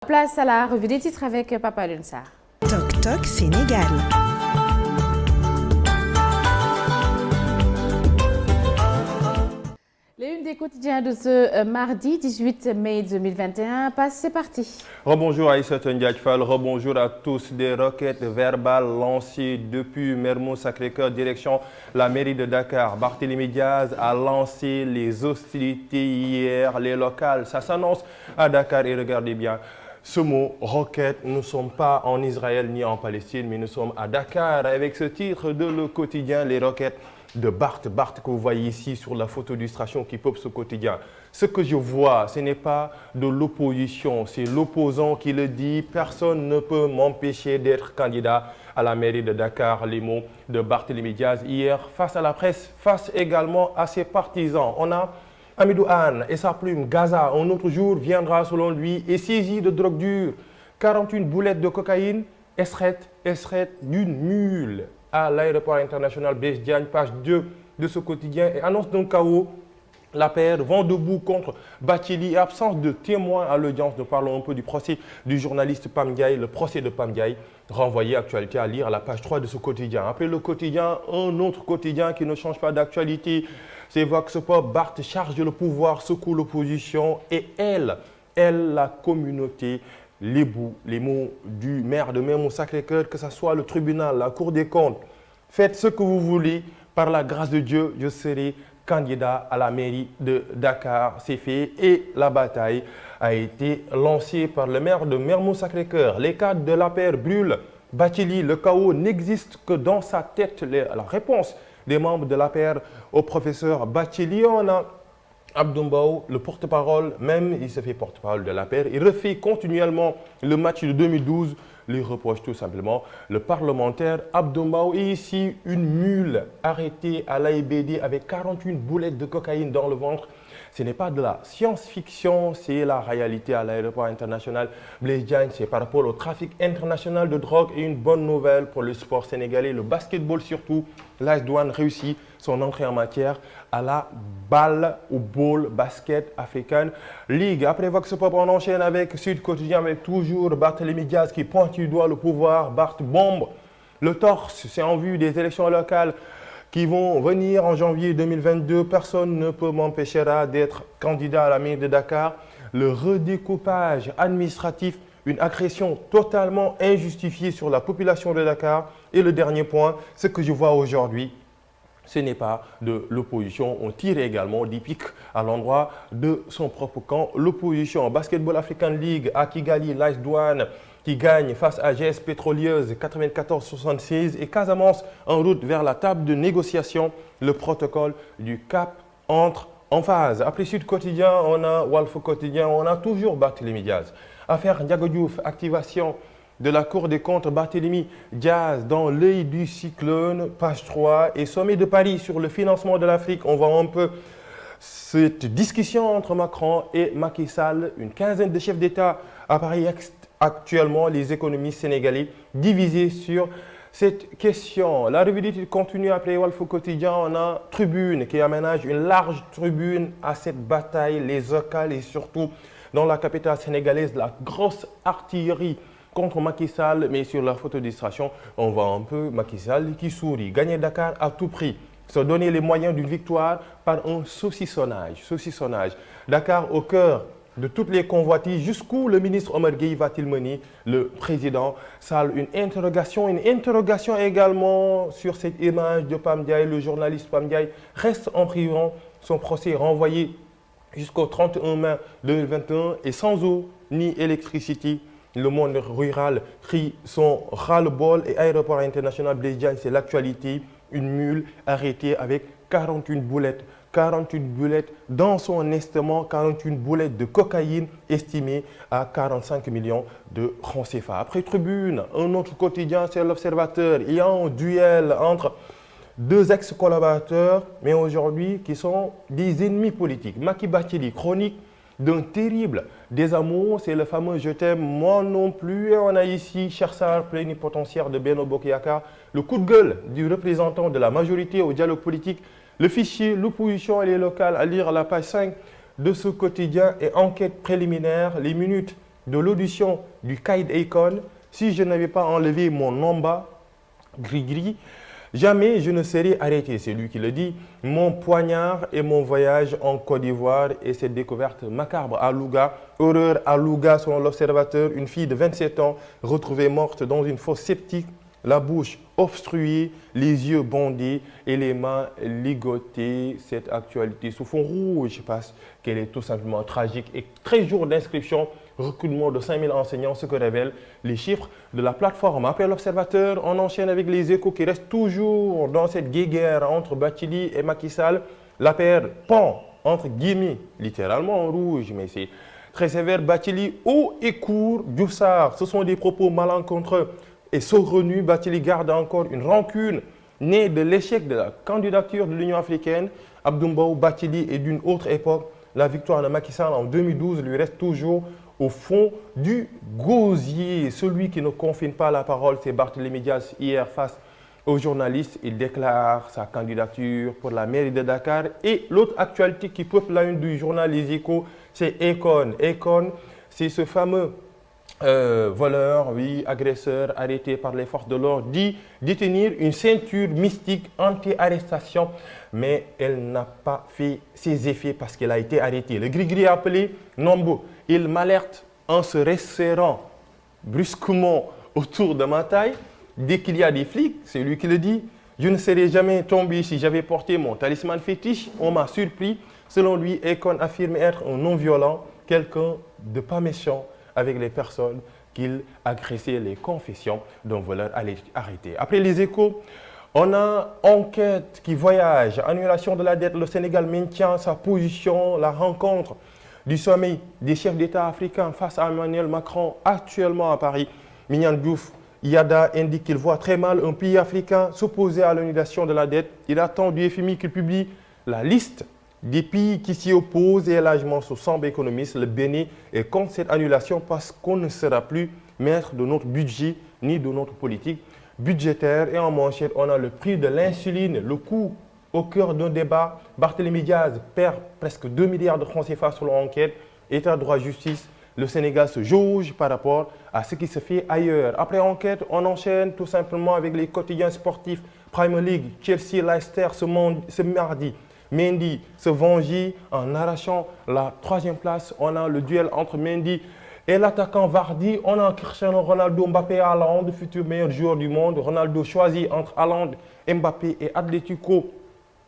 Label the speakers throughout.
Speaker 1: Place à la revue des titres avec Papa Lunsar.
Speaker 2: Toc Toc Sénégal.
Speaker 1: Les unes des quotidiens de ce mardi 18 mai 2021. C'est parti.
Speaker 3: Rebonjour Aïssata Ndiadjfal, rebonjour à tous. Des requêtes verbales lancées depuis Mermoz Sacré-Cœur, direction la mairie de Dakar. Barthélémy Diaz a lancé les hostilités hier, les locales. Ça s'annonce à Dakar et regardez bien. Ce mot, requête, nous ne sommes pas en Israël ni en Palestine, mais nous sommes à Dakar avec ce titre de Le Quotidien, les requêtes de Barth que vous voyez ici sur la photo d'illustration qui peuple ce quotidien. Ce que je vois, ce n'est pas de l'opposition, c'est l'opposant qui le dit. Personne ne peut m'empêcher d'être candidat à la mairie de Dakar. Les mots de Barthélémy Diaz hier face à la presse, face également à ses partisans. On a Hamidou Anne et sa plume Gaza, un autre jour viendra selon lui et saisi de drogue dure. 41 boulettes de cocaïne, esrette d'une mule à l'aéroport international Blaise Diagne, page 2 de ce quotidien, et annonce d'un chaos. L'APR vent debout contre Bathily et absence de témoins à l'audience. Nous parlons un peu du procès du journaliste Pam Ndiaye, le procès de Pam Ndiaye, renvoyé actualité à lire à la page 3 de ce quotidien. Après le quotidien, un autre quotidien qui ne change pas d'actualité, c'est Vox Pop. Barth charge le pouvoir, secoue l'opposition et elle, la communauté, les mots du maire de Mermoz Sacré-Cœur, que ce soit le tribunal, la Cour des comptes. Faites ce que vous voulez, par la grâce de Dieu, je serai candidat à la mairie de Dakar. C'est fait et la bataille a été lancée par le maire de Mermoz Sacré-Cœur. Les cadres de l'APR brûlent. Bathily, le chaos n'existe que dans sa tête. La réponse des membres de l'APR au professeur Bathily, on a Abdou Mbow, le porte-parole, même il se fait porte-parole de l'APR, il refait continuellement le match de 2012, lui reproche tout simplement le parlementaire Abdou Mbow. Et ici, une mule arrêtée à l'AIBD avec 41 boulettes de cocaïne dans le ventre. Ce n'est pas de la science-fiction, c'est la réalité à l'aéroport international Blaise Diagne. C'est par rapport au trafic international de drogue et une bonne nouvelle pour le sport sénégalais, le basketball surtout. L'AS Douanes réussit son entrée en matière à la balle ou ball basket African League. Après Vox Pop, on enchaîne avec Sud Quotidien avec toujours Barthélémy Diaz qui pointe du doigt le pouvoir. Barth bombe le torse, c'est en vue des élections locales qui vont venir en janvier 2022. Personne ne peut m'empêcher d'être candidat à la mairie de Dakar. Le redécoupage administratif, une agression totalement injustifiée sur la population de Dakar. Et le dernier point, ce que je vois aujourd'hui, ce n'est pas de l'opposition. On tire également des pics à l'endroit de son propre camp. L'opposition, Basketball African League, à Kigali, l'AS Douanes qui gagne face à GS Pétrolieuse 94-76 et Casamance en route vers la table de négociation. Le protocole du Cap entre en phase. Après Sud Quotidien, on a Walf Quotidien, on a toujours Barthélémy Diaz. Affaire Ndiago Diouf, activation de la Cour des comptes, Barthélémy Diaz dans l'œil du cyclone, page 3, et sommet de Paris sur le financement de l'Afrique. On voit un peu cette discussion entre Macron et Macky Sall. Une quinzaine de chefs d'État à Paris actuellement, les économistes sénégalais divisés sur cette question. La revue des titres continue après Walf Quotidien. On a Tribune qui aménage une large tribune à cette bataille, les locales et surtout dans la capitale sénégalaise, la grosse artillerie contre Macky Sall. Mais sur la photo d'illustration, on voit un peu Macky Sall qui sourit. Gagner Dakar à tout prix. Se donner les moyens d'une victoire par un saucissonnage. Dakar au cœur de toutes les convoitises. Jusqu'où le ministre Omar Gueye va-t-il mener le président Sall? Une interrogation également sur cette image de Pam Ndiaye. Le journaliste Pam Ndiaye reste en prison. Son procès est renvoyé jusqu'au 31 mai 2021 et sans eau ni électricité. Le monde rural crie son ras-le-bol et aéroport international Blaise Diagne, c'est l'actualité. Une mule arrêtée avec 41 boulettes dans son estimant, 41 boulettes de cocaïne estimées à 45 millions de francs CFA. Après Tribune, un autre quotidien, c'est l'Observateur. Il y a un duel entre deux ex-collaborateurs, mais aujourd'hui qui sont des ennemis politiques. Macky Bathily, chronique d'un terrible désamour, c'est le fameux « Je t'aime, moi non plus ». Et on a ici Cheikh Sarr, plénipotentiaire de Benno Bokk Yakaar, le coup de gueule du représentant de la majorité au dialogue politique. Le fichier, l'opposition et les locales à lire à la page 5 de ce quotidien et enquête préliminaire, les minutes de l'audition du Caïd Akon, si je n'avais pas enlevé mon nomba gris-gris, jamais je ne serais arrêté. C'est lui qui le dit. Mon poignard et mon voyage en Côte d'Ivoire et cette découverte macabre à Louga. Horreur à Louga, selon l'Observateur, une fille de 27 ans retrouvée morte dans une fosse septique, la bouche obstruée, les yeux bandés et les mains ligotées. Cette actualité sous fond rouge parce qu'elle est tout simplement tragique. Et 13 jours d'inscription, recrutement de 5000 enseignants, ce que révèlent les chiffres de la plateforme. Après l'Observateur, on enchaîne avec les Échos qui restent toujours dans cette guéguerre entre Bathily et Macky Sall. L'affaire pend, entre guillemets, littéralement en rouge, mais c'est très sévère. Bathily haut et court, Diouf Sarr, ce sont des propos malencontreux et saugrenus. Bathily garde encore une rancune née de l'échec de la candidature de l'Union africaine. Abdou Mbow, Bathily est d'une autre époque. La victoire de Macky Sall en 2012 lui reste toujours au fond du gosier. Celui qui ne confine pas la parole, c'est Barthélémy Dias. Hier, face aux journalistes, il déclare sa candidature pour la mairie de Dakar. Et l'autre actualité qui peuple la une du journal Les Échos, c'est Akon. Akon, c'est ce fameux voleur, oui, agresseur, arrêté par les forces de l'ordre, dit détenir une ceinture mystique anti-arrestation, mais elle n'a pas fait ses effets parce qu'elle a été arrêtée. Le gris-gris appelé Nombo, il m'alerte en se resserrant brusquement autour de ma taille. Dès qu'il y a des flics, c'est lui qui le dit, je ne serais jamais tombé si j'avais porté mon talisman fétiche. On m'a surpris. Selon lui, Akon affirme être un non-violent, quelqu'un de pas méchant avec les personnes qu'il agressait, les confessions d'un voleur arrêté. Après les Échos, on a enquête qui voyage, annulation de la dette, le Sénégal maintient sa position, la rencontre du sommet des chefs d'État africains face à Emmanuel Macron actuellement à Paris. Mignane Diouf, Yada indique qu'il voit très mal un pays africain s'opposer à l'annulation de la dette. Il attend du FMI qu'il publie la liste des pays qui s'y opposent et élargement sous semble économiste, le Bénin est contre cette annulation parce qu'on ne sera plus maître de notre budget ni de notre politique budgétaire. Et en manchette, on a le prix de l'insuline, le coût au cœur d'un débat. Barthélémy Diaz perd presque 2 milliards de francs CFA selon l'enquête. État de droit, justice, le Sénégal se jauge par rapport à ce qui se fait ailleurs. Après enquête, on enchaîne tout simplement avec les quotidiens sportifs. Premier League, Chelsea, Leicester ce mardi. Mendy se venger en arrachant la 3e place. On a le duel entre Mendy et l'attaquant Vardy. On a Cristiano Ronaldo, Mbappé et Haaland, futur meilleur joueur du monde. Ronaldo choisi entre Haaland, Mbappé et Atlético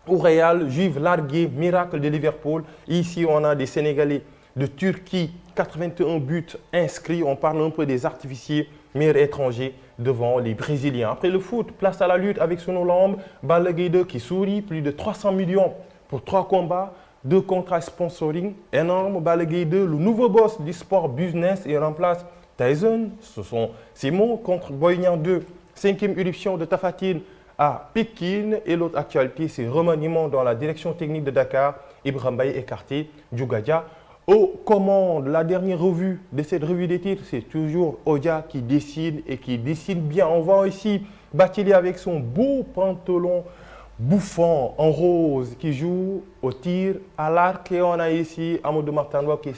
Speaker 3: au Real. Juve largué, miracle de Liverpool. Ici, on a des Sénégalais de Turquie, 81 buts inscrits. On parle un peu des artificiers, meilleurs étrangers devant les Brésiliens. Après le foot, place à la lutte avec Sunu Lamb. Balla Gaye 2 qui sourit, plus de 300 millions pour 3 combats, 2 contrats sponsoring énormes. Balla Gaye 2, le nouveau boss du sport business, et remplace Tyson. Ce sont Simon contre Boy Niang 2. 5e éruption de Tapha Tine à Pékin. Et l'autre actualité, c'est remaniement dans la direction technique de Dakar. Ibrahima Mbaye écarté, Djougadia aux commandes. La dernière revue de cette revue des titres, c'est toujours Odia qui décide et qui décide bien. On voit ici Bathily avec son beau pantalon bouffant en rose qui joue au tir à l'arc. Et on a ici Amadou Martanwa qui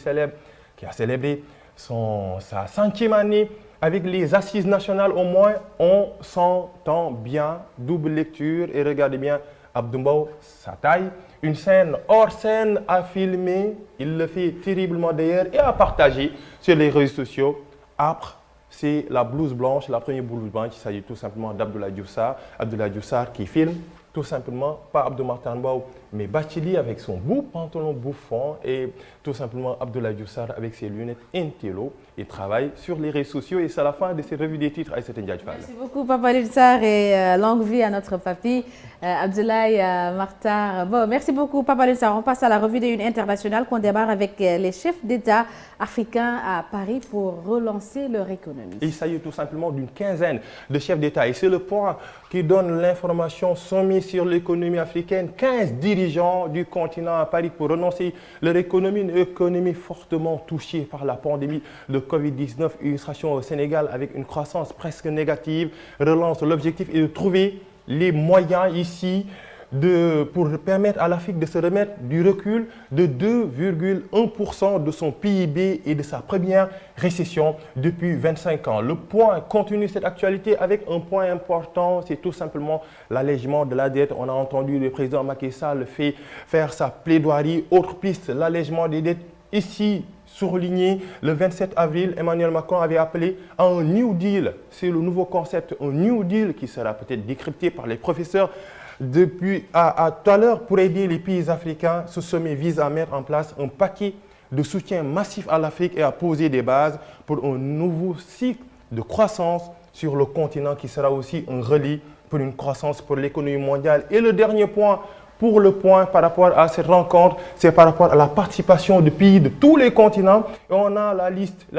Speaker 3: a célébré sa 5e année avec les assises nationales. Au moins, on s'entend bien. Double lecture et regardez bien Abdou Mbow, sa taille. Une scène hors scène à filmer. Il le fait terriblement d'ailleurs et à partager sur les réseaux sociaux. Après, c'est la blouse blanche, la première blouse blanche. Il s'agit tout simplement d'Abdoulaye Diouf Sarr. Abdoulaye Diouf Sarr qui filme tout simplement, pas Abdou Martin Mbow, mais Bathily avec son beau pantalon bouffant et tout simplement Abdoulaye Diouf Sarr avec ses lunettes intello. Il travaille sur les réseaux sociaux et c'est la fin de cette revue des titres.
Speaker 1: Merci beaucoup Papa Diouf Sarr et longue vie à notre papy Abdoulaye Martar. Bon, merci beaucoup Papa Diouf Sarr. On passe à la revue des 1 internationale qu'on démarre avec les chefs d'État africains à Paris pour relancer leur économie.
Speaker 3: Il s'agit tout simplement d'une quinzaine de chefs d'État et c'est le point qui donne l'information soumise sur l'économie africaine. 15 dirigeants du continent à Paris pour relancer leur économie, une économie fortement touchée par la pandémie de Covid-19. Illustration au Sénégal avec une croissance presque négative. Relance, l'objectif est de trouver les moyens ici pour permettre à l'Afrique de se remettre du recul de 2,1% de son PIB et de sa première récession depuis 25 ans. Le point continue cette actualité avec un point important, c'est tout simplement l'allègement de la dette. On a entendu le président Macky Sall faire sa plaidoirie. Autre piste, l'allègement des dettes ici surligné. Le 27 avril, Emmanuel Macron avait appelé à un New Deal. C'est le nouveau concept, un New Deal qui sera peut-être décrypté par les professeurs depuis à tout à l'heure. Pour aider les pays africains, ce sommet vise à mettre en place un paquet de soutien massif à l'Afrique et à poser des bases pour un nouveau cycle de croissance sur le continent qui sera aussi un relais pour une croissance pour l'économie mondiale. Et le dernier point, par rapport à cette rencontre, c'est par rapport à la participation de pays de tous les continents. Et on a la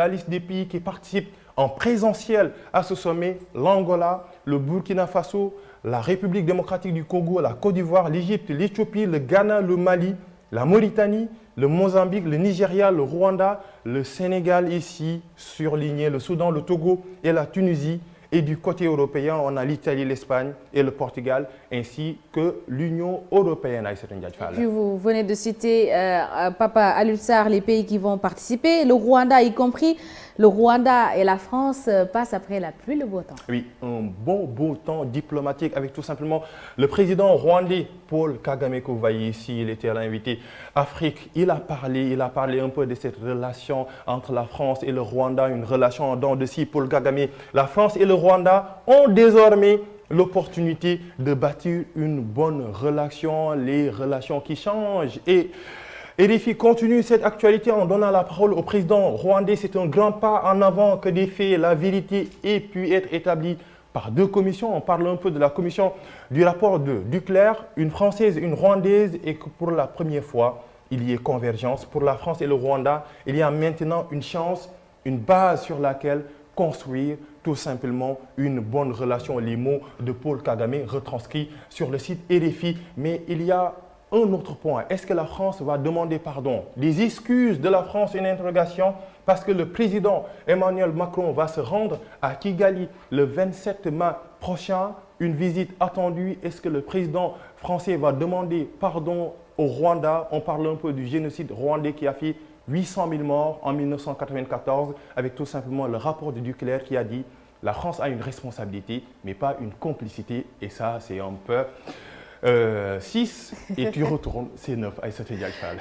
Speaker 3: liste des pays qui participent en présentiel à ce sommet: l'Angola, le Burkina Faso, la République démocratique du Congo, la Côte d'Ivoire, l'Égypte, l'Éthiopie, le Ghana, le Mali, la Mauritanie, le Mozambique, le Nigeria, le Rwanda, le Sénégal ici surligné, le Soudan, le Togo et la Tunisie. Et du côté européen, on a l'Italie, l'Espagne et le Portugal, ainsi que l'Union européenne.
Speaker 1: Et puis vous venez de citer, Papa Alioune Sarr, les pays qui vont participer, le Rwanda y compris. Le Rwanda et la France passent après la pluie le beau temps.
Speaker 3: Oui, un bon beau temps diplomatique avec tout simplement le président rwandais Paul Kagame, que vous voyez ici. Il était l'invité Afrique. Il a parlé un peu de cette relation entre la France et le Rwanda, une relation en dents de scie. Paul Kagame, la France et le Rwanda ont désormais l'opportunité de bâtir une bonne relation, les relations qui changent. Et RFI continue cette actualité en donnant la parole au président rwandais. C'est un grand pas en avant que des faits, la vérité ait pu être établie par deux commissions. On parle un peu de la commission du rapport de Duclerc, une française, une rwandaise, et que pour la première fois, il y ait convergence. Pour la France et le Rwanda, il y a maintenant une chance, une base sur laquelle construire tout simplement une bonne relation. Les mots de Paul Kagame retranscrits sur le site RFI. Mais il y a un autre point. Est-ce que la France va demander pardon? Des excuses de la France, une interrogation, parce que le président Emmanuel Macron va se rendre à Kigali le 27 mai prochain. Une visite attendue. Est-ce que le président français va demander pardon au Rwanda? On parle un peu du génocide rwandais qui a fait 800 000 morts en 1994, avec tout simplement le rapport de Duclerc qui a dit la France a une responsabilité, mais pas une complicité. Et ça, c'est un peu 6 et tu retournes, c'est 9.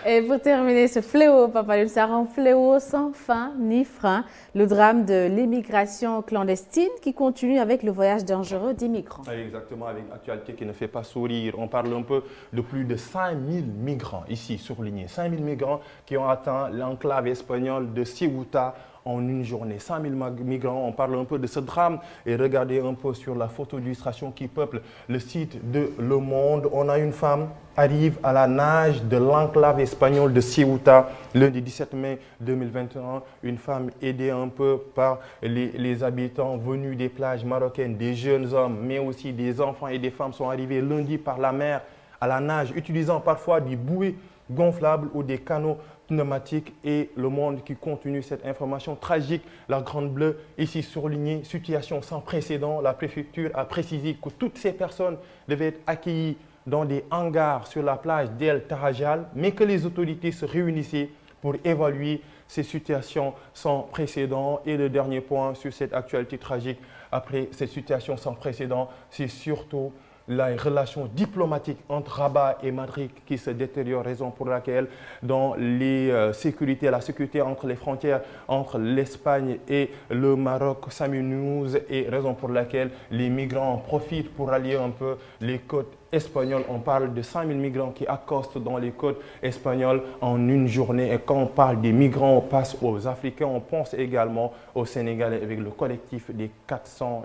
Speaker 1: Et pour terminer ce fléau, Papa Alioune Sarr, un fléau sans fin ni frein, le drame de l'immigration clandestine qui continue avec le voyage dangereux des migrants.
Speaker 3: Exactement, avec une actualité qui ne fait pas sourire. On parle un peu de plus de 5000 migrants, ici surligné, 5000 migrants qui ont atteint l'enclave espagnole de Ceuta en une journée. 100 000 migrants, on parle un peu de ce drame et regardez un peu sur la photo d'illustration qui peuple le site de Le Monde. On a une femme arrive à la nage de l'enclave espagnole de Ceuta lundi 17 mai 2021. Une femme aidée un peu par les habitants venus des plages marocaines, des jeunes hommes, mais aussi des enfants et des femmes sont arrivés lundi par la mer à la nage, utilisant parfois des bouées gonflables ou des canots pneumatiques. Et Le Monde qui continue cette information tragique, la Grande Bleue ici surlignée, situation sans précédent. La préfecture a précisé que toutes ces personnes devaient être accueillies dans des hangars sur la plage d'El Tarajal, mais que les autorités se réunissaient pour évaluer ces situations sans précédent. Et le dernier point sur cette actualité tragique, après cette situation sans précédent, c'est surtout la relation diplomatique entre Rabat et Madrid qui se détériore, raison pour laquelle dans la sécurité entre les frontières entre l'Espagne et le Maroc s'amenuise, et raison pour laquelle les migrants en profitent pour allier un peu les côtes espagnoles. On parle de 100 000 migrants qui accostent dans les côtes espagnoles en une journée. Et quand on parle des migrants, on passe aux Africains. On pense également aux Sénégalais avec le collectif des 400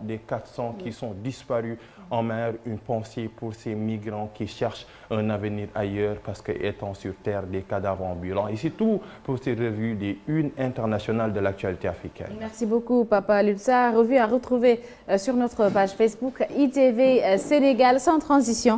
Speaker 3: qui sont disparus en mer. Une pensée pour ces migrants qui cherchent un avenir ailleurs parce qu'étant sur terre, des cadavres ambulants. Et c'est tout pour cette revue des Unes internationales de l'actualité africaine.
Speaker 1: Merci beaucoup, Papa Alioune Sarr. Revue à retrouver sur notre page Facebook ITV Sénégal. Sans transition,